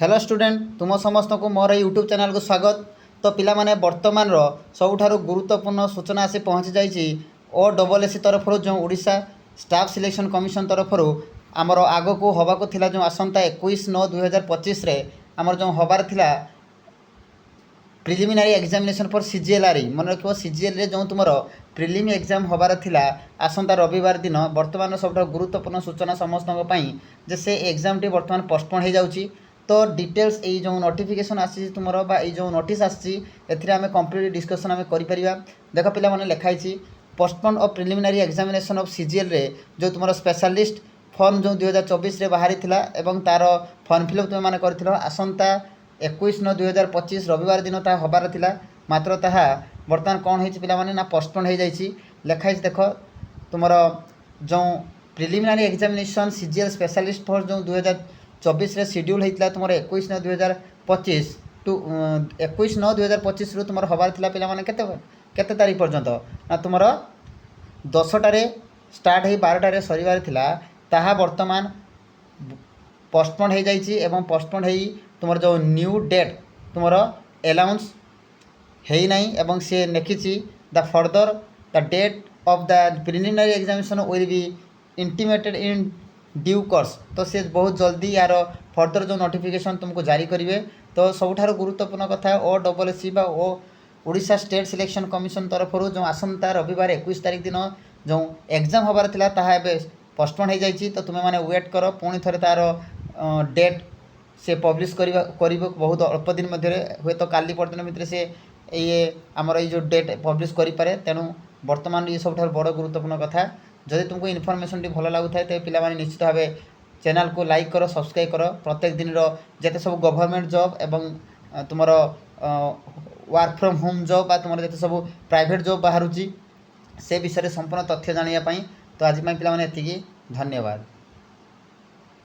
Hello student तुम समस्त को मोर यूट्यूब चैनल को स्वागत। तो पिला माने वर्तमान सबुठारु गुरुत्वपूर्ण सूचना आसी पहुँची जाइए OSSC तरफ जो ओडिशा स्टाफ सिलेक्शन कमिशन तरफ आमर आग को हवा को थिला जो आसंता 21/9/2025 आमर जो हबार थिला प्रिलिमिनारी एग्जामिनेशन फॉर CGLRE मन रखो CGL रे जो तुम प्रिलिम एग्जाम हबार थिला आसंता रविवार दिन वर्तमान सब गुरुत्वपूर्ण सूचना समस्त जे से एग्जाम टी वर्तमान पोस्टपोन हो जाउची। तो डिटेल्स ये जो नोटिफिकेशन आसी तुम जो नोटिस आसी आम कंप्लीट डिस्कसन आम कर देख पिला माने लिखाई postpone of preliminary examination of CGL रे जो तुम स्पेशलिस्ट फॉर्म जो 2024 रे बाहरी थिला एवं तार फॉर्म फिलअप तुम मैंने कर आसंता 21/9/2025 रविवार दिन ता हबार थिला मात्र ताहा बर्तमान कौन होइछि पिला माने ना पोस्टपोन हो जाइछि। लिखाई देख तुम जो preliminary examination CGL specialist for जो 2024 रे शेड्यूल होता तुम 21/9/2025 टू 21/9/2025 रु तुम हबार थिला पिला माने केते तारीख पर्यंत ना तुम 10टारे स्टार्ट हो 12टारे सरीबार थिला ताहा वर्तमान पोस्टपोन हो जाइछि एवं पोस्टपोन हो तुम जो न्यू डेट तुम अलाउंस है नहीं एवं सी लिखी the further the date of the preliminary examination will be intimated in due course. तो सी बहुत जल्दी यार फर्दर जो नोटिफिकेशन तुमको जारी करेंगे। तो सबुठार गुरुत्वपूर्ण कथा OSSC बा ओडिशा स्टेट सिलेक्शन कमिशन तरफ जो आसंता रविवार 21 तारीख दिन जो एग्जाम हबार थिला ताहा एबे पोस्टपोन हो जाइछि। तो तुम मैंने वेट कर पुणी थे तार डेट से पब्लिश कर बहुत अल्प दिन मध्य हुए तो काली परदिन भितर से ये आमर ये जो डेट पब्लिश करें। तेणु बर्तमान ये सब बड़ गुरुत्वपूर्ण कथा। जदि तुमको इनफॉरमेशन टी भल लगुता है तो पिला निश्चित भाव चैनल को लाइक कर सब्सक्राइब कर प्रत्येक दिन जिते सब गवर्नमेंट जॉब एवं तुम वर्क फ्रॉम होम जॉब बा तुम जिते सब प्राइवेट जॉब बाहर से विषय संपूर्ण तथ्य जानापी। तो आज पिला धन्यवाद।